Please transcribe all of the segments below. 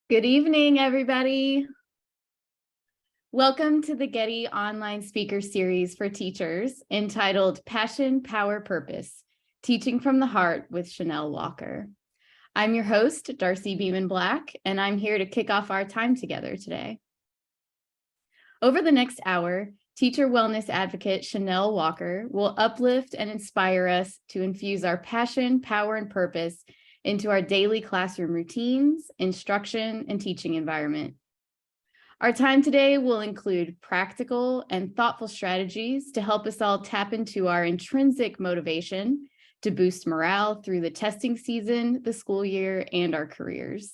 Good evening, everybody. Welcome to the Getty online speaker series for teachers entitled Passion, Power, Purpose, Teaching from the Heart with Chanelle Walker. I'm your host, Darcy Beeman Black, and I'm here to kick off our time together today. Over the next hour, teacher wellness advocate Chanelle Walker will uplift and inspire us to infuse our passion, power, and purpose into our daily classroom routines, instruction, and teaching environment. Our time today will include practical and thoughtful strategies to help us all tap into our intrinsic motivation to boost morale through the testing season, the school year, and our careers.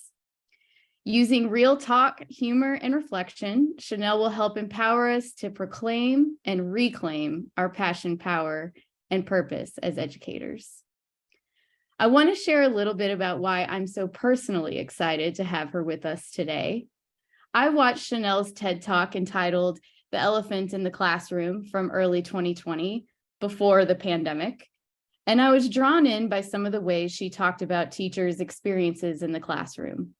Using real talk, humor, and reflection, Chanelle will help empower us to proclaim and reclaim our passion, power, and purpose as educators. I want to share a little bit about why I'm so personally excited to have her with us today. I watched Chanelle's TED Talk entitled The Elephant in the Classroom from early 2020, before the pandemic, and I was drawn in by some of the ways she talked about teachers' experiences in the classroom.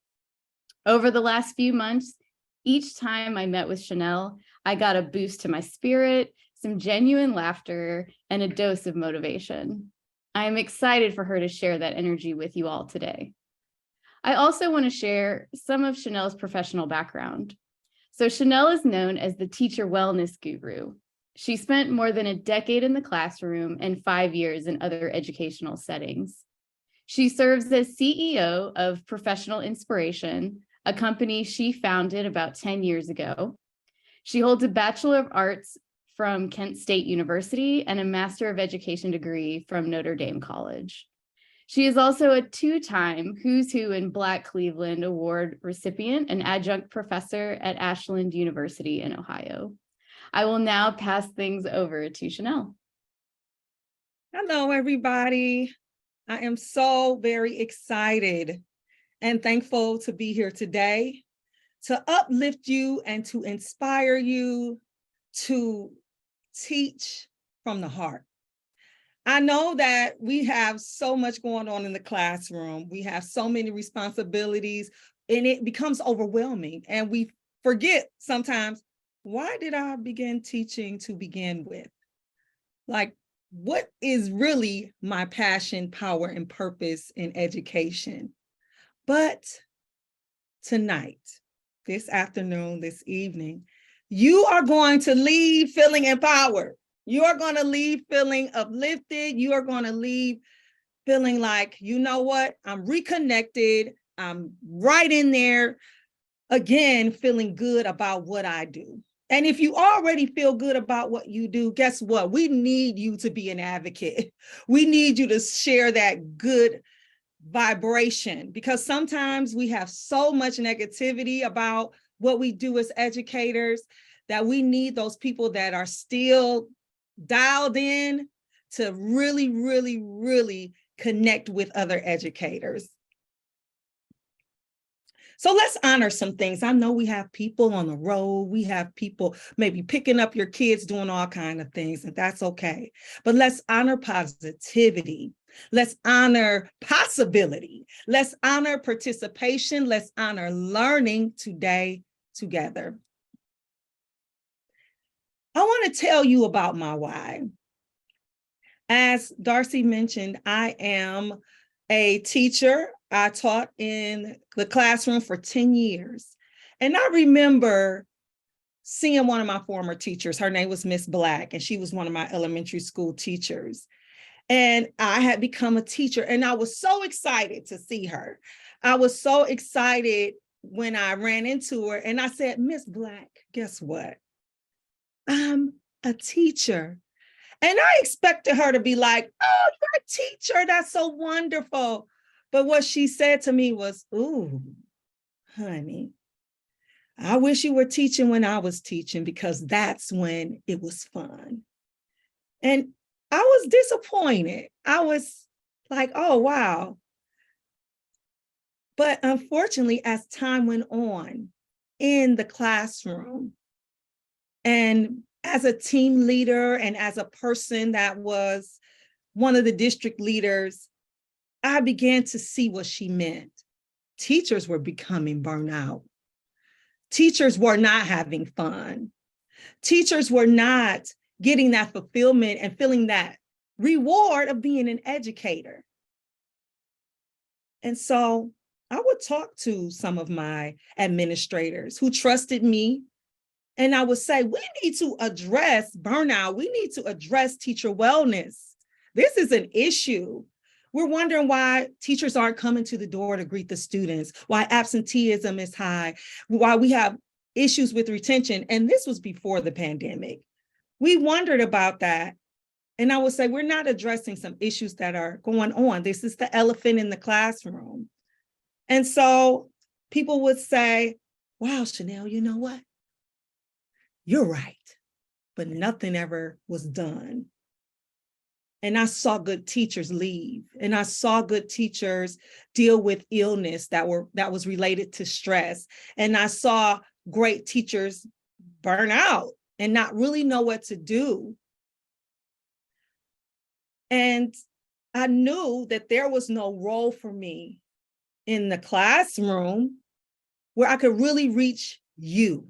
Over the last few months, each time I met with Chanelle, I got a boost to my spirit, some genuine laughter, and a dose of motivation. I am excited for her to share that energy with you all today. I also want to share some of Chanelle's professional background. So Chanelle is known as the teacher wellness guru. She spent more than a decade in the classroom and 5 years in other educational settings. She serves as CEO of Professional Inspiration, a company she founded about 10 years ago. She holds a Bachelor of Arts from Kent State University and a Master of Education degree from Notre Dame College. She is also a two-time Who's Who in Black Cleveland Award recipient and adjunct professor at Ashland University in Ohio. I will now pass things over to Chanelle. Hello, everybody. I am so very excited and thankful to be here today to uplift you and to inspire you to teach from the heart. I know that we have so much going on in the classroom. We have so many responsibilities and it becomes overwhelming. And we forget sometimes, why did I begin teaching to begin with? Like, what is really my passion, power, and purpose in education? But tonight, this afternoon, this evening, you are going to leave feeling empowered. You are going to leave feeling uplifted. You are going to leave feeling like, you know what? I'm reconnected. I'm right in there again, feeling good about what I do. And if you already feel good about what you do, guess what? We need you to be an advocate. We need you to share that good vibration, because sometimes we have so much negativity about what we do as educators that we need those people that are still dialed in to really, really, really connect with other educators. So let's honor some things. I know we have people on the road. We have people maybe picking up your kids, doing all kinds of things, and that's okay. But let's honor positivity. Let's honor possibility. Let's honor participation. Let's honor learning today together. I want to tell you about my why. As Darcy mentioned, I am a teacher. I taught in the classroom for 10 years. And I remember seeing one of my former teachers. Her name was Miss Black, and she was one of my elementary school teachers. And I had become a teacher, and I was so excited to see her. I was so excited when I ran into her, and I said, Miss Black, guess what? I'm a teacher. And I expected her to be like, oh, you're a teacher. That's so wonderful. But what she said to me was, ooh, honey, I wish you were teaching when I was teaching, because that's when it was fun. And I was disappointed. I was like, oh, wow. But unfortunately, as time went on in the classroom, and as a team leader and as a person that was one of the district leaders, I began to see what she meant. teachers were becoming burnout. Teachers were not having fun. Teachers were not getting that fulfillment and feeling that reward of being an educator. And so I would talk to some of my administrators who trusted me. And I would say, we need to address burnout. We need to address teacher wellness. This is an issue. We're wondering why teachers aren't coming to the door to greet the students, why absenteeism is high, why we have issues with retention. And this was before the pandemic. We wondered about that. And I would say, we're not addressing some issues that are going on. This is the elephant in the classroom. And so people would say, wow, Chanelle, you know what? You're right. But nothing ever was done. And I saw good teachers leave. And I saw good teachers deal with illness that was related to stress. And I saw great teachers burn out and not really know what to do. And I knew that there was no role for me in the classroom where I could really reach you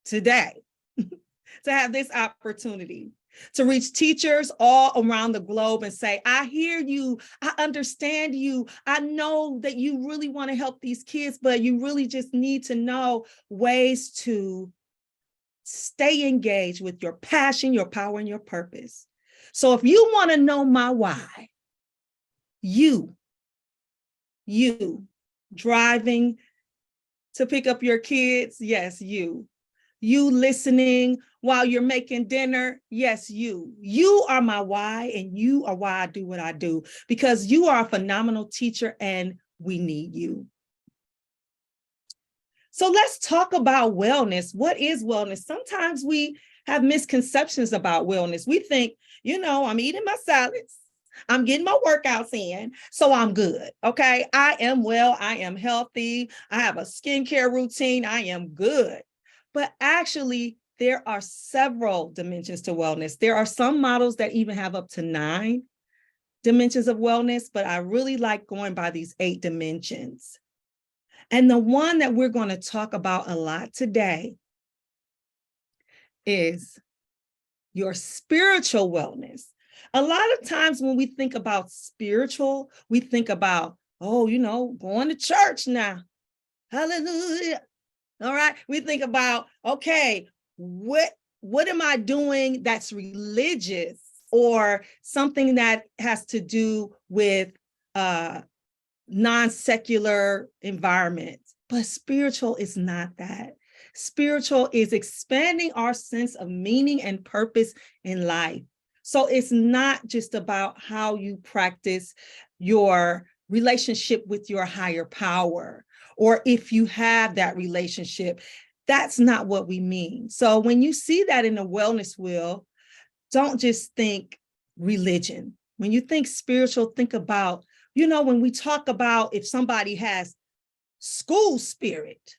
today, to have this opportunity to reach teachers all around the globe and say, I hear you, I understand you, I know that you really want to help these kids, but you really just need to know ways to stay engaged with your passion, your power, and your purpose. So if you want to know my why, you driving to pick up your kids, yes, you listening while you're making dinner, yes, you are my why, and you are why I do what I do, because you are a phenomenal teacher and we need you. So let's talk about wellness. What is wellness? Sometimes we have misconceptions about wellness. We think, I'm eating my salads, I'm getting my workouts in, so I'm good. Okay, I am well, I am healthy, I have a skincare routine, I am good. But actually, there are several dimensions to wellness. There are some models that even have up to 9 dimensions of wellness, but I really like going by these 8 dimensions. And the one that we're going to talk about a lot today is your spiritual wellness. A lot of times when we think about spiritual, we think about, going to church now. Hallelujah. All right. We think about, okay, what am I doing that's religious or something that has to do with non-secular environments? But spiritual is not that. Spiritual is expanding our sense of meaning and purpose in life. So it's not just about how you practice your relationship with your higher power, or if you have that relationship. That's not what we mean. So when you see that in the wellness wheel, don't just think religion. When you think spiritual, think about, when we talk about if somebody has school spirit,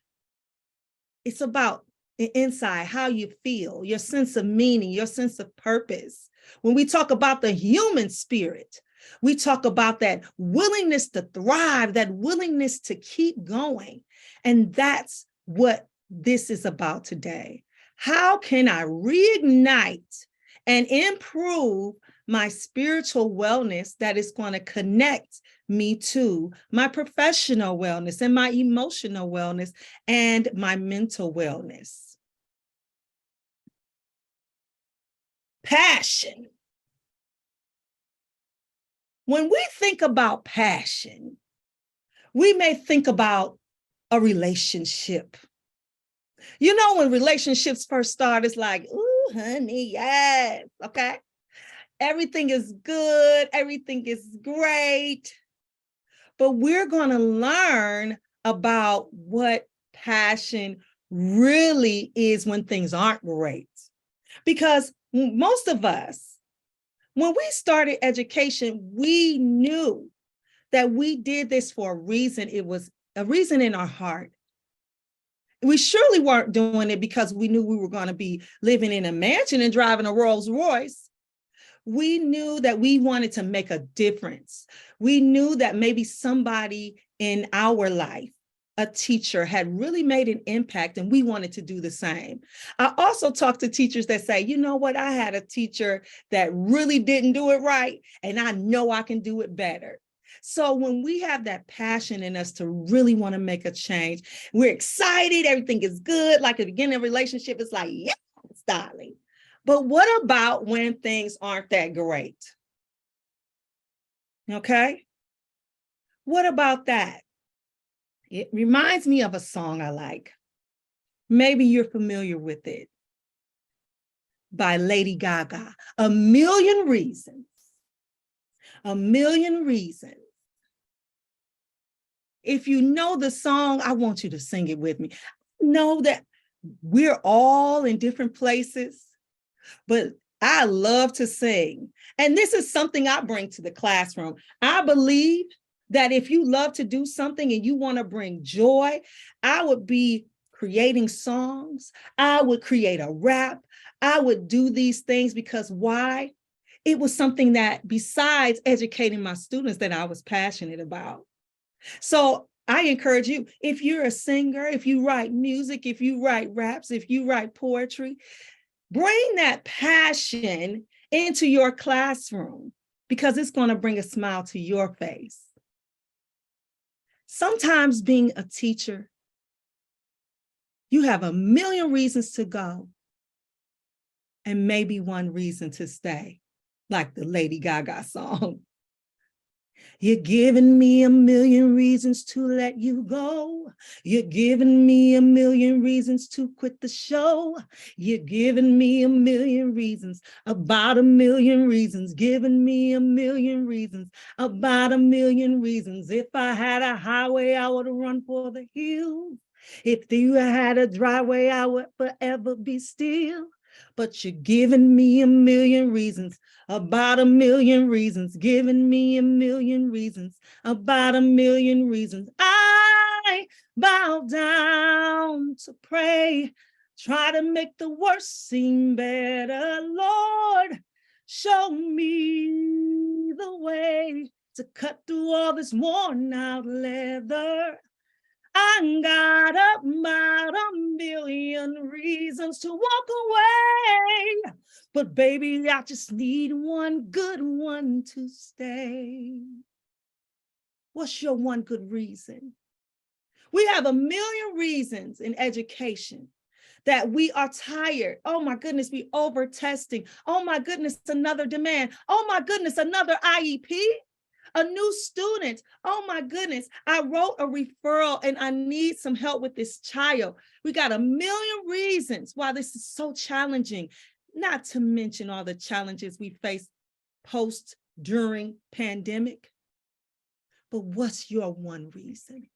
it's about the inside, how you feel, your sense of meaning, your sense of purpose. When we talk about the human spirit, we talk about that willingness to thrive, that willingness to keep going. And that's what this is about today. How can I reignite and improve my spiritual wellness that is going to connect me to my professional wellness and my emotional wellness and my mental wellness? Passion. When we think about passion, we may think about a relationship. When relationships first start, it's like, ooh, honey, yes, okay. Everything is good, everything is great. But we're going to learn about what passion really is when things aren't great. Because most of us, when we started education, we knew that we did this for a reason. It was a reason in our heart. We surely weren't doing it because we knew we were going to be living in a mansion and driving a Rolls Royce. We knew that we wanted to make a difference. We knew that maybe somebody in our life, a teacher had really made an impact and we wanted to do the same. I also talk to teachers that say, you know what, I had a teacher that really didn't do it right, and I know I can do it better. So when we have that passion in us to really want to make a change, we're excited, everything is good. Like at the beginning of a relationship, it's like, yes, darling. But what about when things aren't that great? Okay. What about that? It reminds me of a song I like. Maybe you're familiar with it, by Lady Gaga. A Million Reasons. A Million Reasons. If you know the song, I want you to sing it with me. Know that we're all in different places, but I love to sing. And this is something I bring to the classroom. I believe that if you love to do something and you want to bring joy, I would be creating songs. I would create a rap. I would do these things because why? It was something that, besides educating my students, that I was passionate about. So I encourage you, if you're a singer, if you write music, if you write raps, if you write poetry, bring that passion into your classroom because it's going to bring a smile to your face. Sometimes being a teacher, you have a million reasons to go and maybe one reason to stay, like the Lady Gaga song. You're giving me a million reasons to let you go. You're giving me a million reasons to quit the show. You're giving me a million reasons, about a million reasons, giving me a million reasons, about a million reasons. If I had a highway, I would run for the hills. If you had a driveway, I would forever be still. But you're giving me a million reasons, about a million reasons, giving me a million reasons, about a million reasons. I bow down to pray, try to make the worst seem better. Lord, show me the way to cut through all this worn out leather. I got about a million reasons to walk away, but baby, I just need one good one to stay. What's your one good reason? We have a million reasons in education that we are tired. Oh my goodness, we over testing. Oh my goodness, another demand. Oh my goodness, another IEP. A new student. Oh my goodness, I wrote a referral and I need some help with this child. We got a million reasons why this is so challenging, not to mention all the challenges we face post, during pandemic. But what's your one reason?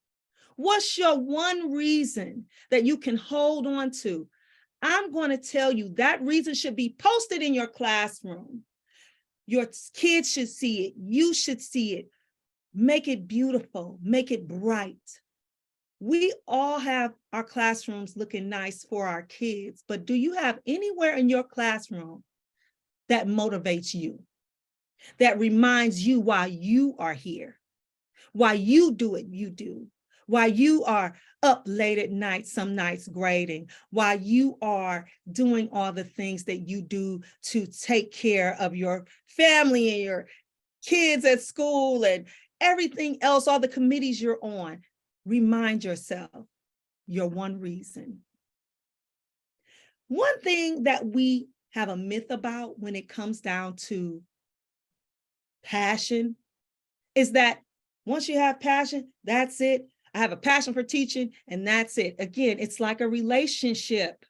What's your one reason that you can hold on to? I'm going to tell you that reason should be posted in your classroom. Your kids should see it. You should see it. Make it beautiful. Make it bright. We all have our classrooms looking nice for our kids, but do you have anywhere in your classroom that motivates you, that reminds you why you are here, why you do what you do, why you are up late at night, some nights grading, why you are doing all the things that you do to take care of your family and your kids at school and everything else, all the committees you're on. Remind yourself your one reason. One thing that we have a myth about when it comes down to passion is that once you have passion, that's it. I have a passion for teaching and that's it. Again, it's like a relationship.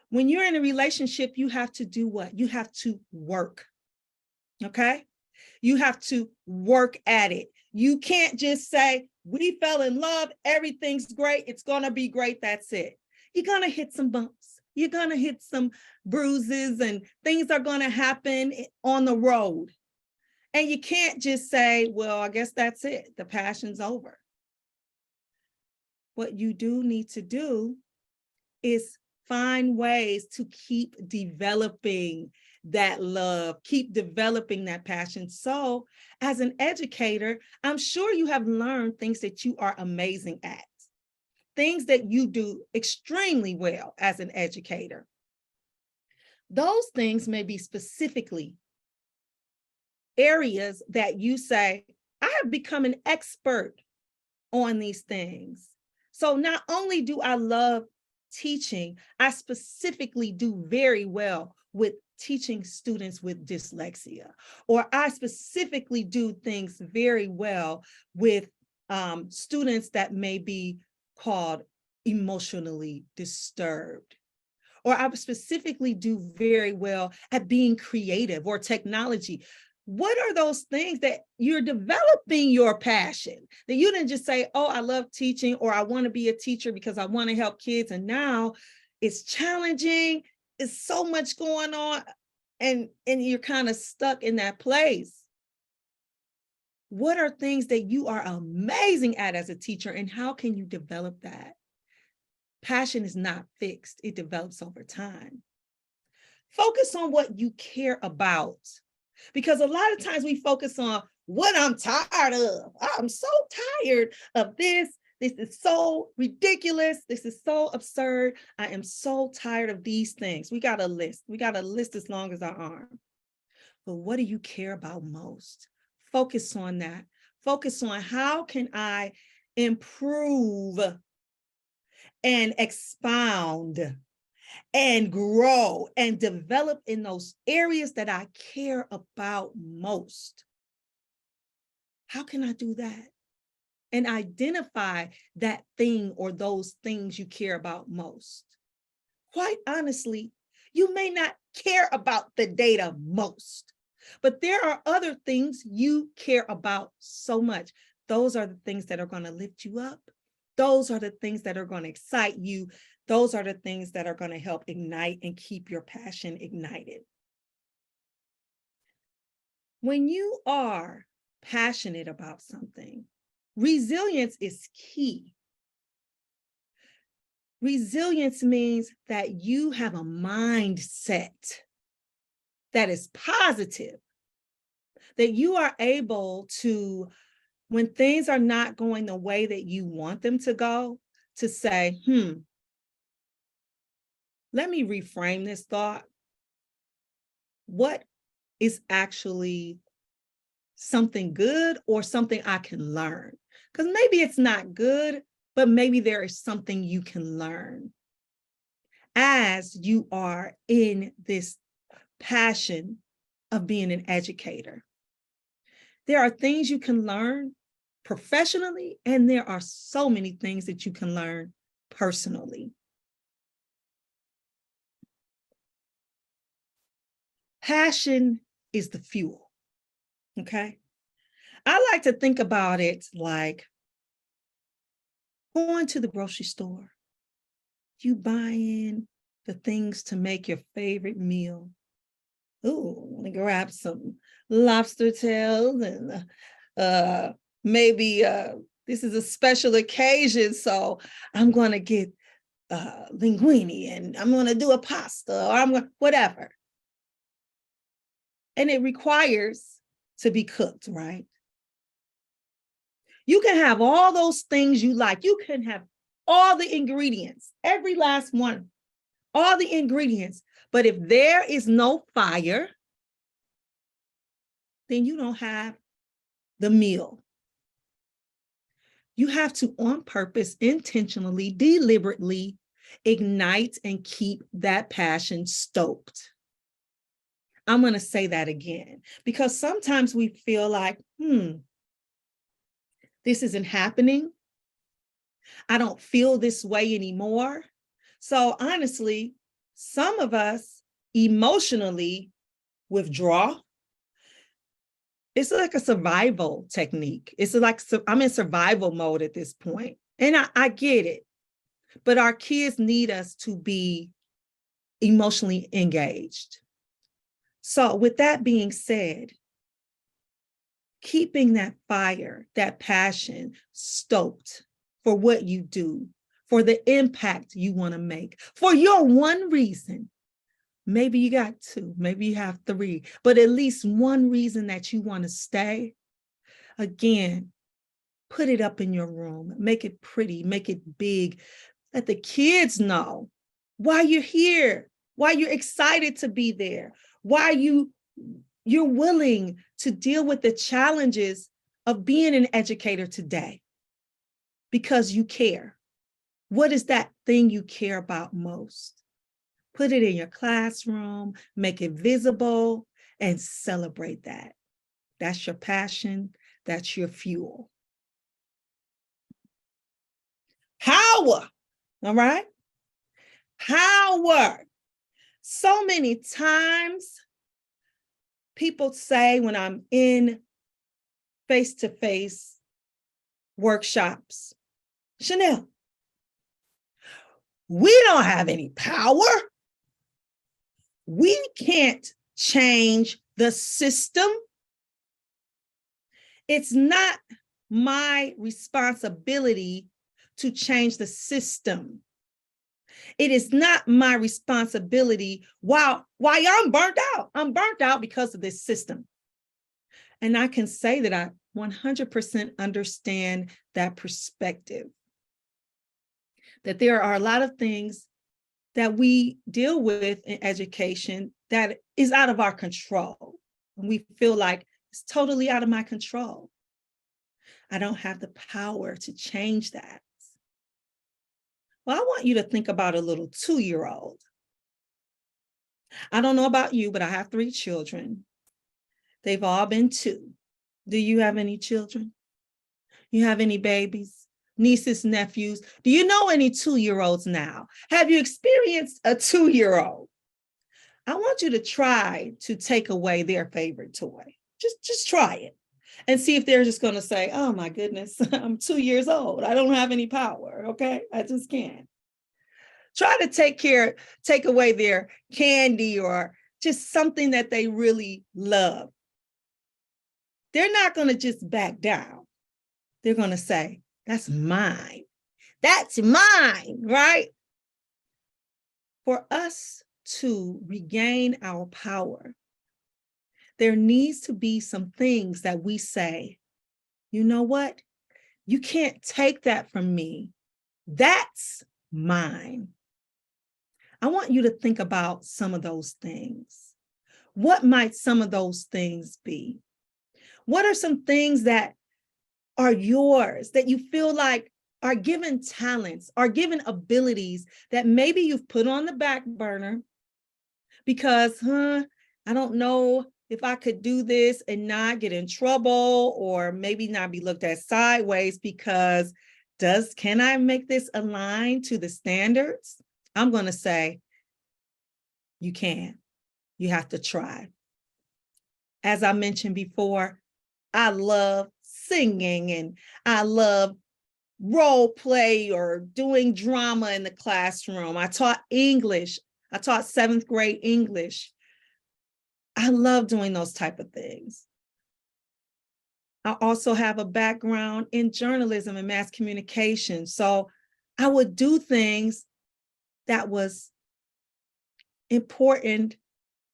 When you're in a relationship, you have to do what? You have to work, okay? You have to work at it. You can't just say, we fell in love, everything's great, it's gonna be great, that's it. You're gonna hit some bumps. You're gonna hit some bruises and things are gonna happen on the road. And you can't just say, well, I guess that's it, the passion's over. What you do need to do is find ways to keep developing that love, keep developing that passion. So as an educator, I'm sure you have learned things that you are amazing at, things that you do extremely well as an educator. Those things may be specifically areas that you say, I have become an expert on these things. So not only do I love teaching, I specifically do very well with teaching students with dyslexia, or I specifically do things very well with students that may be called emotionally disturbed, or I specifically do very well at being creative or technology. What are those things that you're developing your passion, that you didn't just say, oh, I love teaching, or I want to be a teacher because I want to help kids. And now it's challenging. It's so much going on. And you're kind of stuck in that place. What are things that you are amazing at as a teacher, and how can you develop that? Passion is not fixed. It develops over time. Focus on what you care about. Because a lot of times we focus on what I'm tired of. I'm so tired of this. This is so ridiculous. This is so absurd. I am so tired of these things. We got a list. We got a list as long as our arm. But what do you care about most? Focus on that. Focus on how can I improve and expound and grow and develop in those areas that I care about most. How can I do that? And identify that thing or those things you care about most. Quite honestly, you may not care about the data most, but there are other things you care about so much. Those are the things that are going to lift you up. Those are the things that are going to excite you. Those are the things that are going to help ignite and keep your passion ignited. When you are passionate about something, resilience is key. Resilience means that you have a mindset that is positive, that you are able to, when things are not going the way that you want them to go, to say, let me reframe this thought. What is actually something good or something I can learn? Because maybe it's not good, but maybe there is something you can learn as you are in this passion of being an educator. There are things you can learn professionally, and there are so many things that you can learn personally. Passion is the fuel, okay? I like to think about it like going to the grocery store. You buying the things to make your favorite meal. Ooh, I'm gonna grab some lobster tails and maybe this is a special occasion, so I'm gonna get linguine and I'm gonna do a pasta or I'm gonna whatever. And it requires to be cooked, right? You can have all those things you like. You can have all the ingredients, every last one, all the ingredients. But if there is no fire, then you don't have the meal. You have to, on purpose, intentionally, deliberately ignite and keep that passion stoked. I'm going to say that again, because sometimes we feel like, this isn't happening. I don't feel this way anymore. So honestly, some of us emotionally withdraw. It's like a survival technique. It's like, I'm in survival mode at this point. And I get it. But our kids need us to be emotionally engaged. So with that being said, keeping that fire, that passion stoked for what you do, for the impact you want to make, for your one reason, Maybe you got two, maybe you have three, but at least one reason that you want to stay. Again, put it up in your room, make it pretty, make it big. Let the kids know why you're here, why you're excited to be there, why you're willing to deal with the challenges of being an educator today, because you care. What is that thing you care about most? Put it in your classroom, make it visible, and celebrate that. That's your passion, that's your fuel. Power, all right? Power. So many times people say when I'm in face-to-face workshops, Chanelle, we don't have any power. We can't change the system. It's not my responsibility to change the system. It is not my responsibility why I'm burnt out. I'm burnt out because of this system. And I can say that I 100% understand that perspective. That there are a lot of things that we deal with in education that is out of our control. And we feel like it's totally out of my control. I don't have the power to change that. Well, I want you to think about a little 2-year-old. I don't know about you, but I have 3 children. They've all been 2. Do you have any children? You have any babies, nieces, nephews? Do you know any 2-year-olds now? Have you experienced a 2-year-old? I want you to try to take away their favorite toy. Just try it and see if they're just going to say, oh my goodness, I'm 2 years old. I don't have any power. Okay, I just can't. Try to take away their candy or just something that they really love. They're not going to just back down. They're going to say, that's mine. That's mine, right? For us to regain our power, there needs to be some things that we say, you know what? You can't take that from me. That's mine. I want you to think about some of those things. What might some of those things be? What are some things that are yours that you feel like are given talents, are given abilities that maybe you've put on the back burner because, I don't know if I could do this and not get in trouble, or maybe not be looked at sideways because can I make this align to the standards? I'm going to say, you can. You have to try. As I mentioned before, I love singing and I love role play or doing drama in the classroom. I taught English. I taught 7th grade English. I love doing those type of things. I also have a background in journalism and mass communication. So I would do things that was important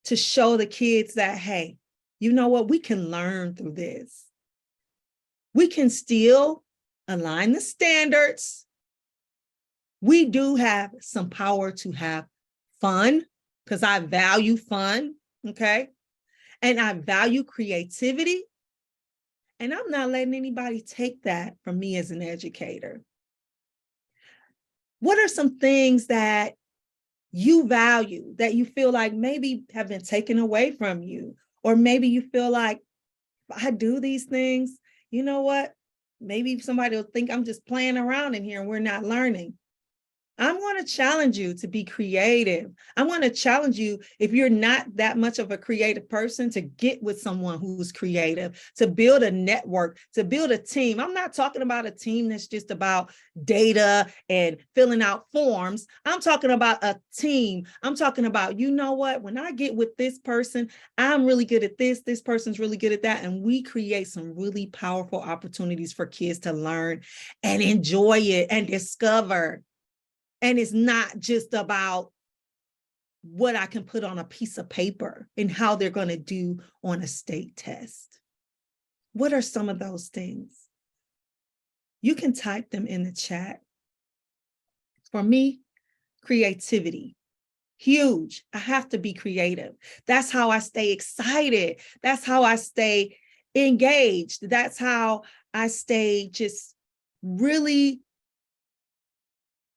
to show the kids that, hey, you know what? We can learn through this. We can still align the standards. We do have some power to have fun because I value fun, okay? And I value creativity. And I'm not letting anybody take that from me as an educator. What are some things that you value that you feel like maybe have been taken away from you? Or maybe you feel like, if I do these things, you know what? Maybe somebody will think I'm just playing around in here and we're not learning. I'm going to challenge you to be creative. I'm going to challenge you, if you're not that much of a creative person, to get with someone who's creative, to build a network, to build a team. I'm not talking about a team that's just about data and filling out forms. I'm talking about a team. I'm talking about, you know what, when I get with this person, I'm really good at this. This person's really good at that. And we create some really powerful opportunities for kids to learn and enjoy it and discover. And it's not just about what I can put on a piece of paper and how they're going to do on a state test. What are some of those things? You can type them in the chat. For me, creativity, huge. I have to be creative. That's how I stay excited. That's how I stay engaged. That's how I stay just really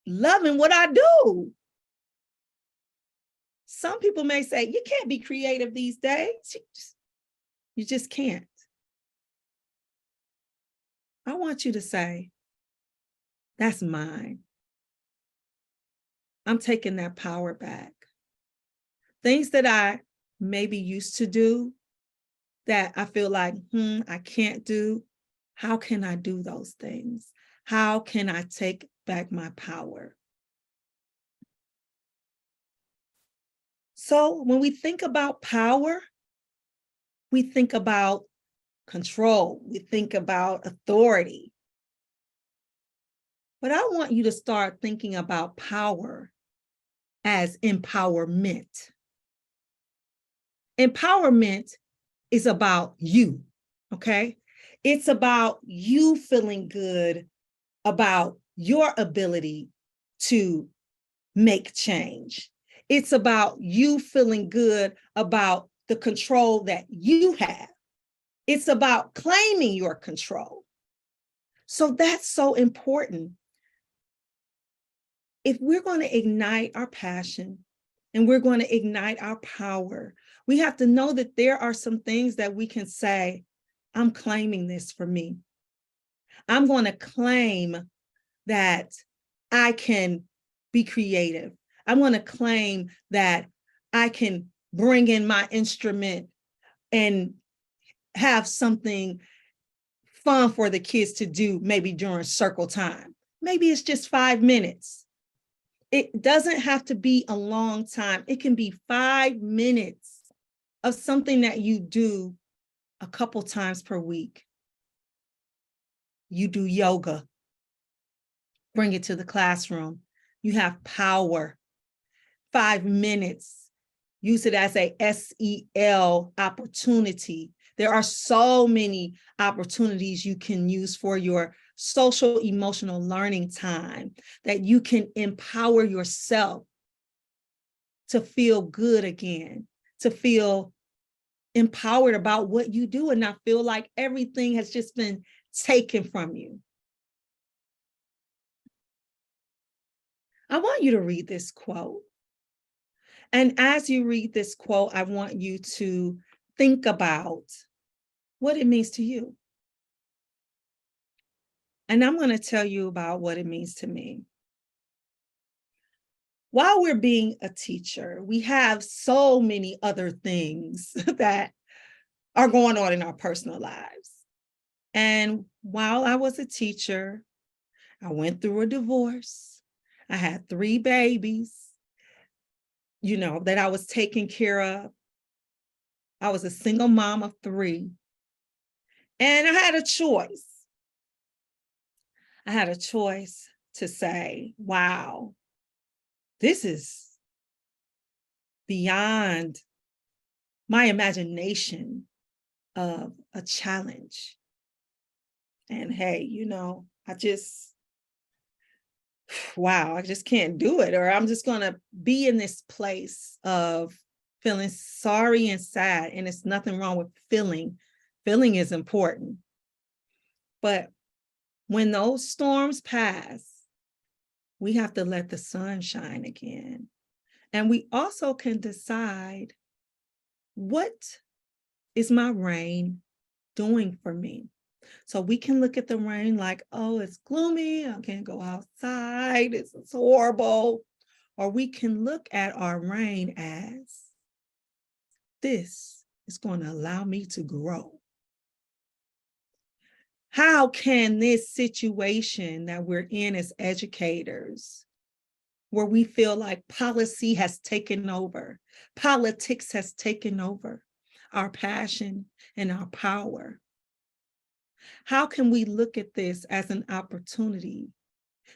loving what I do. Some people may say, you can't be creative these days. You just can't. I want you to say, that's mine. I'm taking that power back. Things that I maybe used to do that I feel like, I can't do. How can I do those things? How can I take back my power? So when we think about power, we think about control. We think about authority. But I want you to start thinking about power as empowerment. Empowerment is about you, okay? It's about you feeling good about your ability to make change. It's about you feeling good about the control that you have. It's about claiming your control. So that's so important. If we're going to ignite our passion and we're going to ignite our power, we have to know that there are some things that we can say, I'm claiming this for me. I'm going to claim that I can be creative. I'm going to claim that I can bring in my instrument and have something fun for the kids to do, maybe during circle time. Maybe it's just 5 minutes. It doesn't have to be a long time. It can be 5 minutes of something that you do a couple times per week. You do yoga, bring it to the classroom. You have power. 5 minutes, use it as a SEL opportunity. There are so many opportunities you can use for your social emotional learning time that you can empower yourself to feel good again, to feel empowered about what you do and not feel like everything has just been taken from you. I want you to read this quote. And as you read this quote, I want you to think about what it means to you. And I'm going to tell you about what it means to me. While we're being a teacher, we have so many other things that are going on in our personal lives. And while I was a teacher, I went through a divorce. I had 3 babies, that I was taking care of. I was a single mom of 3. And I had a choice. I had a choice to say, wow, this is beyond my imagination of a challenge. And hey, I just can't do it. Or I'm just going to be in this place of feeling sorry and sad. And it's nothing wrong with feeling. Feeling is important. But when those storms pass, we have to let the sun shine again. And we also can decide, what is my rain doing for me? So we can look at the rain like, oh, it's gloomy. I can't go outside. It's horrible. Or we can look at our rain as, this is going to allow me to grow. How can this situation that we're in as educators, where we feel like policy has taken over, politics has taken over our passion and our power, how can we look at this as an opportunity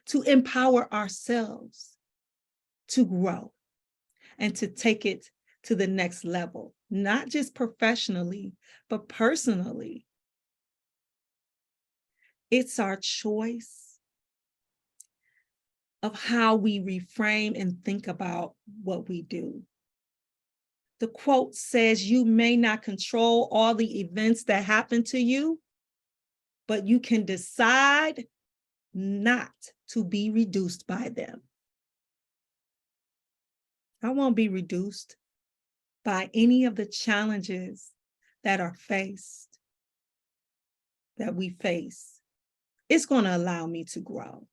to empower ourselves to grow and to take it to the next level, not just professionally, but personally. It's our choice of how we reframe and think about what we do. The quote says, "You may not control all the events that happen to you, but you can decide not to be reduced by them." I won't be reduced by any of the challenges that we face. It's going to allow me to grow.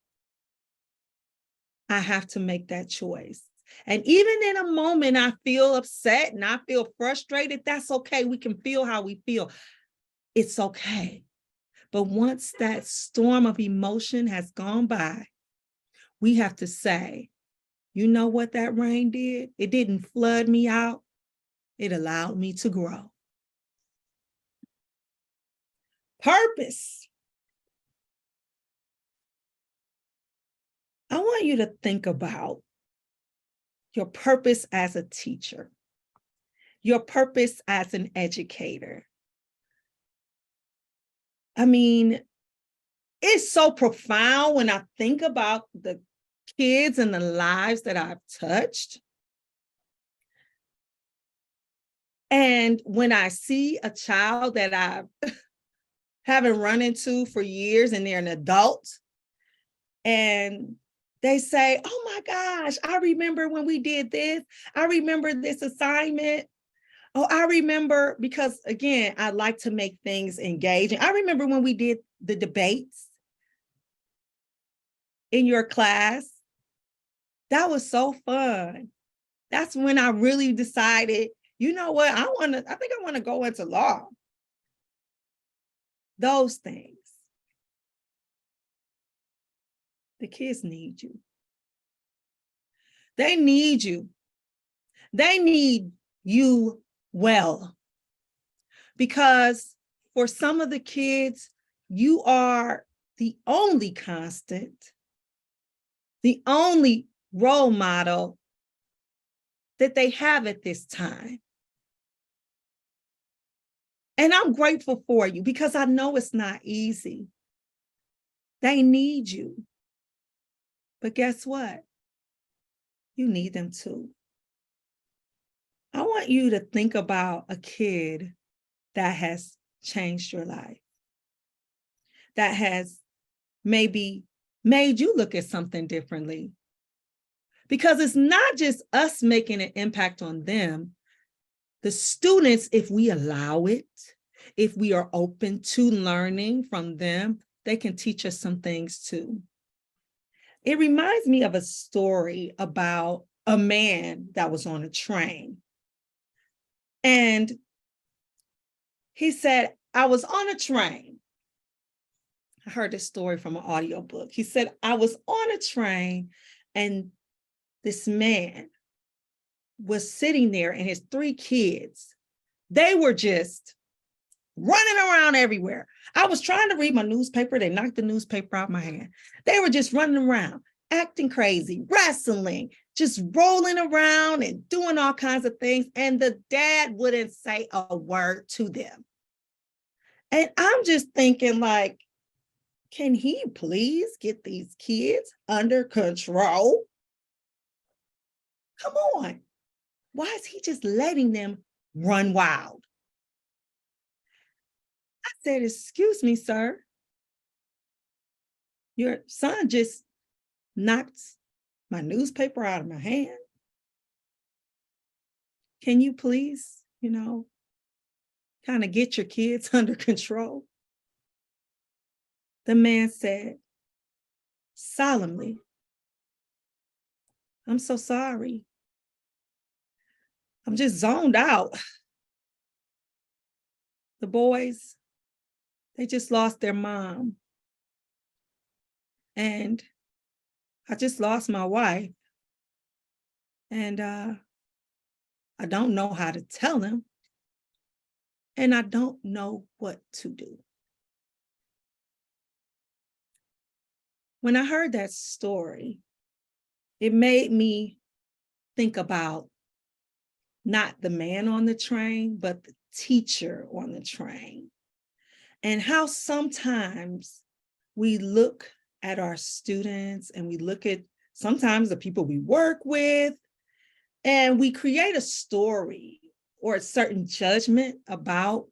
I have to make that choice. And even in a moment, I feel upset and I feel frustrated. That's okay. We can feel how we feel. It's okay. But once that storm of emotion has gone by, we have to say, you know what that rain did? It didn't flood me out. It allowed me to grow. Purpose. I want you to think about your purpose as a teacher, your purpose as an educator. I mean, it's so profound when I think about the kids and the lives that I've touched. And when I see a child that I haven't run into for years and they're an adult, and they say, "Oh my gosh, I remember when we did this. I remember this assignment. Oh, I remember," because again, I like to make things engaging. I remember when we did the debates in your class. That was so fun. That's when I really decided, you know what, I think I want to go into law. Those things. The kids need you. They need you. They need you well. Because for some of the kids, you are the only constant, the only role model that they have at this time. And I'm grateful for you because I know it's not easy. They need you. But guess what? You need them too. I want you to think about a kid that has changed your life, that has maybe made you look at something differently. Because it's not just us making an impact on them. The students, if we allow it, if we are open to learning from them, they can teach us some things too. It reminds me of a story about a man that was on a train. And he said, "I was on a train." I heard this story from an audiobook. He said, "I was on a train and this man was sitting there and his 3 kids, they were just running around everywhere. I was trying to read my newspaper. They knocked the newspaper out of my hand. They were just running around, acting crazy, wrestling, just rolling around and doing all kinds of things. And the dad wouldn't say a word to them. And I'm just thinking, like, can he please get these kids under control? Come on. Why is he just letting them run wild? I said, "Excuse me, sir. Your son just knocked my newspaper out of my hand. Can you please, kind of get your kids under control?" The man said solemnly, "I'm so sorry. I'm just zoned out. The boys, they just lost their mom. And I just lost my wife. And I don't know how to tell them. And I don't know what to do." When I heard that story, it made me think about not the man on the train, but the teacher on the train. And how sometimes we look at our students and we look at sometimes the people we work with, and we create a story or a certain judgment about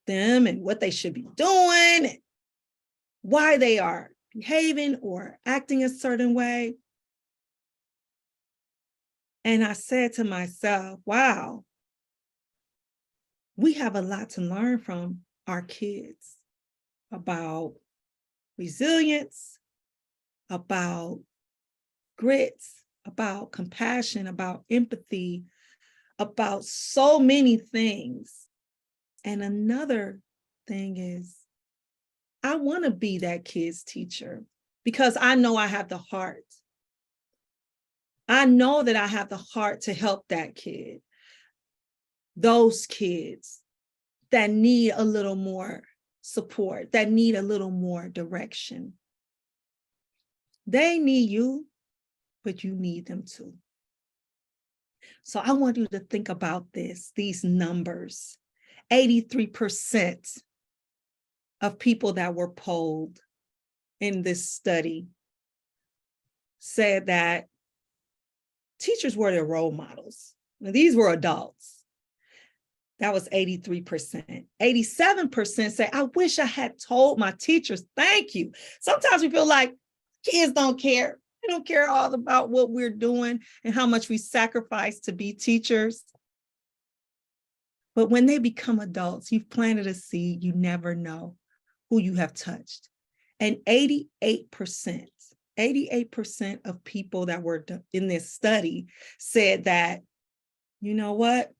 them and what they should be doing, and why they are behaving or acting a certain way. And I said to myself, wow, we have a lot to learn from our kids about resilience, about grit, about compassion, about empathy, about so many things. And another thing is, I want to be that kid's teacher because I know I have the heart. I know that I have the heart to help that kid, those kids that need a little more support, that need a little more direction. They need you, but you need them too. So I want you to think about these numbers. 83% of people that were polled in this study said that teachers were their role models. Now, these were adults. That was 83%. 87% say, I wish I had told my teachers, thank you. Sometimes we feel like kids don't care. They don't care all about what we're doing and how much we sacrifice to be teachers. But when they become adults, you've planted a seed, you never know who you have touched. And 88% of people that were in this study said that, you know what?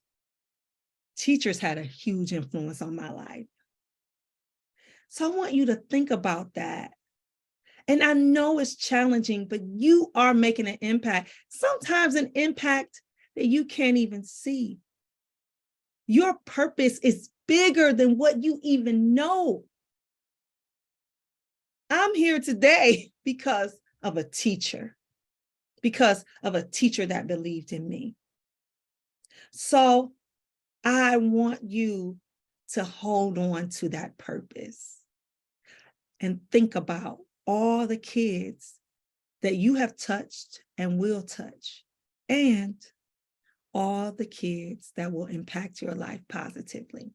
Teachers had a huge influence on my life. So I want you to think about that. And I know it's challenging, but you are making an impact, sometimes an impact that you can't even see. Your purpose is bigger than what you even know. I'm here today because of a teacher that believed in me. So I want you to hold on to that purpose and think about all the kids that you have touched and will touch, and all the kids that will impact your life positively.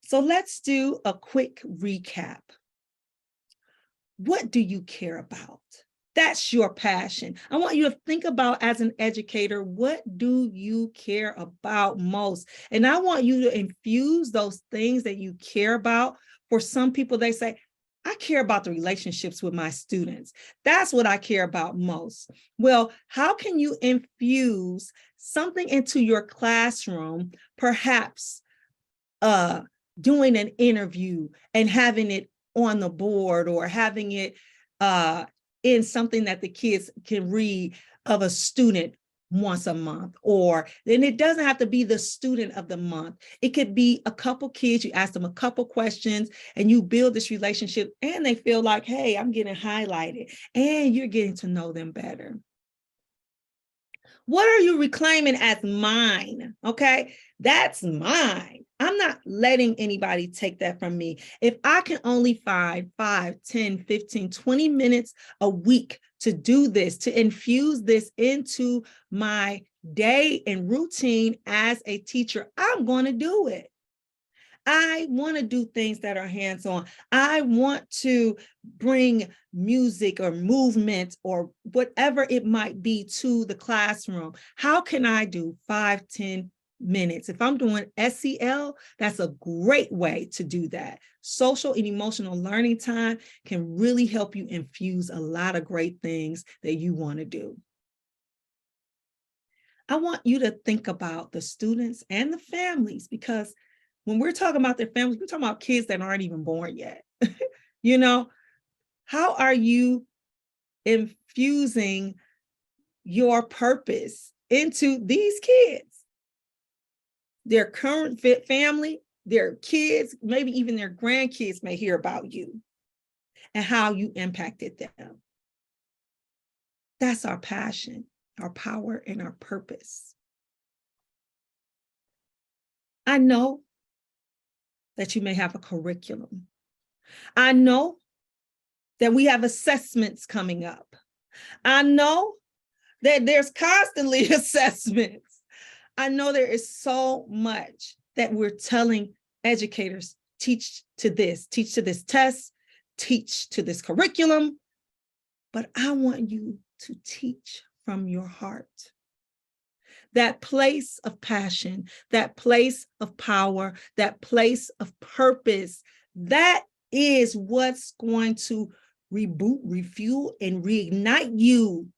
So let's do a quick recap. What do you care about? That's your passion. I want you to think about, as an educator, what do you care about most? And I want you to infuse those things that you care about. For some people, they say, I care about the relationships with my students. That's what I care about most. Well, how can you infuse something into your classroom, perhaps doing an interview and having it on the board, or having it in something that the kids can read of a student once a month? Or then it doesn't have to be the student of the month. It could be a couple kids, you ask them a couple questions and you build this relationship, and they feel like, hey, I'm getting highlighted, and you're getting to know them better. What are you reclaiming as mine? Okay, that's mine. I'm not letting anybody take that from me. If I can only find 5, 10, 15, 20 minutes a week to do this, to infuse this into my day and routine as a teacher, I'm going to do it. I want to do things that are hands-on. I want to bring music or movement or whatever it might be to the classroom. How can I do 5, 10 minutes? If I'm doing SEL, that's a great way to do that. Social and emotional learning time can really help you infuse a lot of great things that you want to do. I want you to think about the students and the families, because when we're talking about their families, we're talking about kids that aren't even born yet. You know, how are you infusing your purpose into these kids? Their current family, their kids, maybe even their grandkids may hear about you and how you impacted them. That's our passion. our power, and our purpose. I know that you may have a curriculum. I know that we have assessments coming up. I know that there's constantly assessments. I know there is so much that we're telling educators, teach to this test, teach to this curriculum, but I want you to teach from your heart. That place of passion, that place of power, that place of purpose, that is what's going to reboot, refuel, and reignite you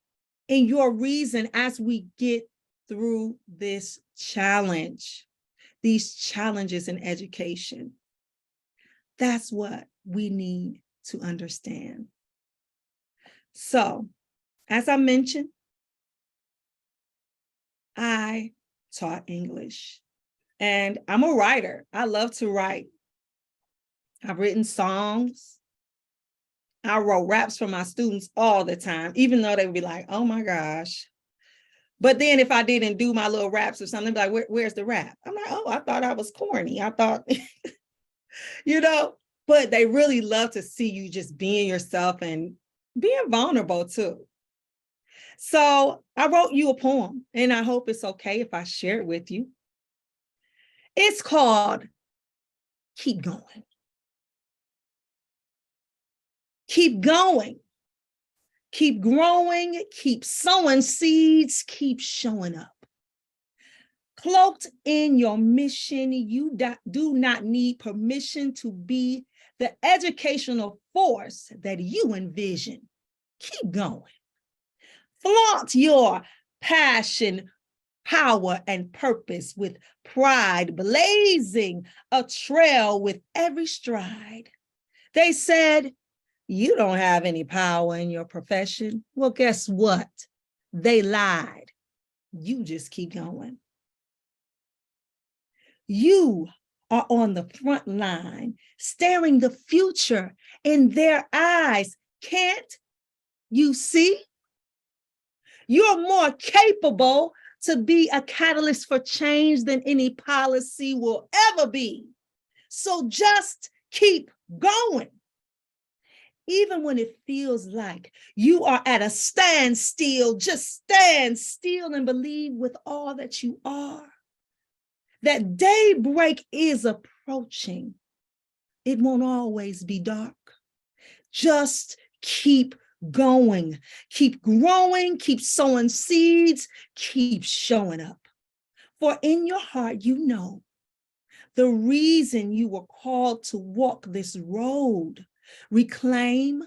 in your reason as we get through this challenge, these challenges in education. That's what we need to understand. So, as I mentioned, I taught English and I'm a writer. I love to write. I've written songs. I wrote raps for my students all the time, even though they would be like, oh my gosh. But then if I didn't do my little raps or something, they'd be like, where's the rap? I'm like, oh, I thought I was corny. I thought, but they really love to see you just being yourself and being vulnerable too. So I wrote you a poem, and I hope it's okay if I share it with you. It's called Keep Going. Keep going. Keep growing. Keep sowing seeds. Keep showing up. Cloaked in your mission, you do not need permission to be the educational force that you envision. Keep going. Flaunt your passion, power, and purpose with pride, blazing a trail with every stride. They said, you don't have any power in your profession. Well, guess what? They lied. You just keep going. You are on the front line, staring the future in their eyes. Can't you see? You're more capable to be a catalyst for change than any policy will ever be. So just keep going. Even when it feels like you are at a standstill, just stand still and believe with all that you are. That daybreak is approaching. It won't always be dark. Just keep going, keep growing, keep sowing seeds, keep showing up. For in your heart, you know the reason you were called to walk this road. Reclaim,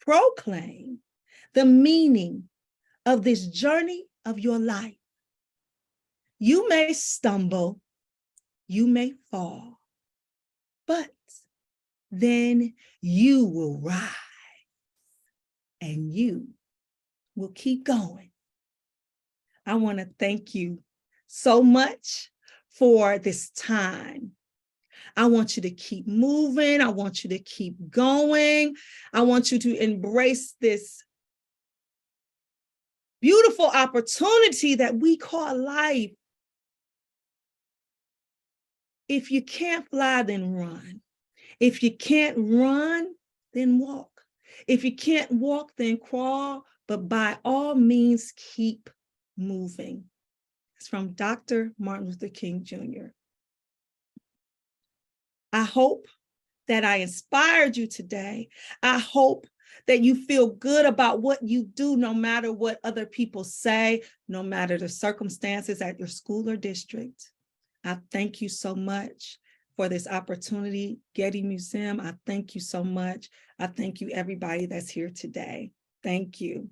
proclaim the meaning of this journey of your life. You may stumble, you may fall, but then you will rise and you will keep going. I want to thank you so much for this time. I want you to keep moving. I want you to keep going. I want you to embrace this beautiful opportunity that we call life. If you can't fly, then run. If you can't run, then walk. If you can't walk, then crawl. But by all means, keep moving. It's from Dr. Martin Luther King Jr. I hope that I inspired you today. I hope that you feel good about what you do, no matter what other people say, no matter the circumstances at your school or district. I thank you so much for this opportunity. Getty Museum, I thank you so much. I thank you, everybody that's here today. Thank you.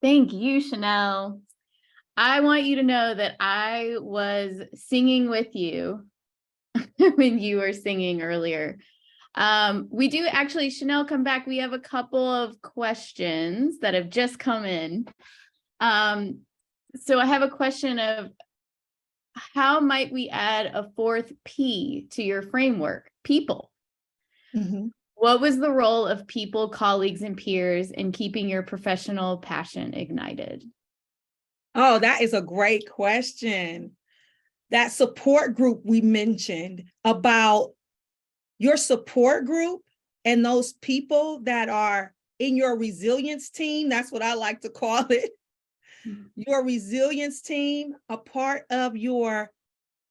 Thank you, Chanelle. I want you to know that I was singing with you when you were singing earlier. We do actually, Chanelle, come back. We have a couple of questions that have just come in. So I have a question of how might we add a fourth P to your framework? People. Mm-hmm. What was the role of people, colleagues, and peers in keeping your professional passion ignited? Oh, that is a great question. That support group we mentioned, about your support group and those people that are in your resilience team, that's what I like to call it. Your resilience team, a part of your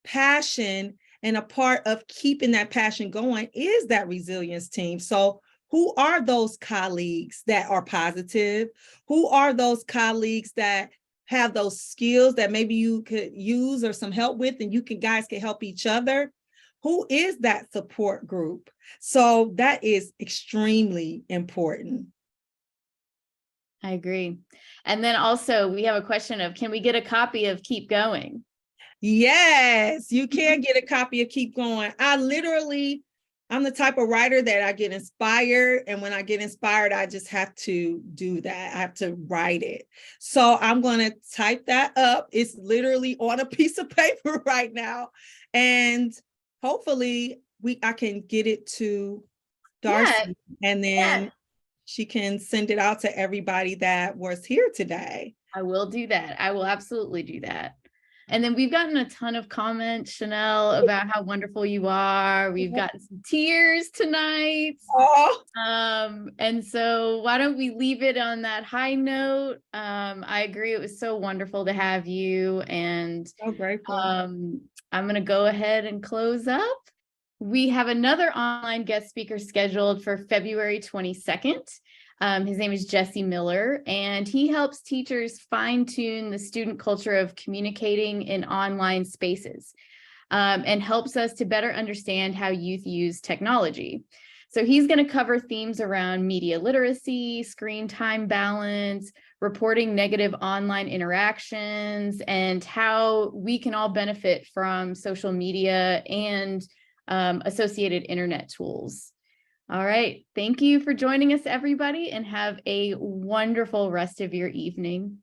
passion and a part of keeping that passion going is that resilience team. So who are those colleagues that are positive? Who are those colleagues that have those skills that maybe you could use or some help with, and guys can help each other? Who is that support group? So that is extremely important. I agree. And then also we have a question of, can we get a copy of Keep Going? Yes, you can get a copy of Keep Going. I'm the type of writer that I get inspired. And when I get inspired, I just have to do that. I have to write it. So I'm going to type that up. It's literally on a piece of paper right now. And hopefully I can get it to Darcy, and then she can send it out to everybody that was here today. I will do that. I will absolutely do that. And then we've gotten a ton of comments, Chanelle, about how wonderful you are. We've gotten some tears tonight. Oh. And so why don't we leave it on that high note? I agree. It was so wonderful to have you. And So grateful. I'm going to go ahead and close up. We have another online guest speaker scheduled for February 22nd. His name is Jesse Miller, and he helps teachers fine-tune the student culture of communicating in online spaces, and helps us to better understand how youth use technology. So he's going to cover themes around media literacy, screen time balance, reporting negative online interactions, and how we can all benefit from social media and associated internet tools. All right. Thank you for joining us, everybody, and have a wonderful rest of your evening.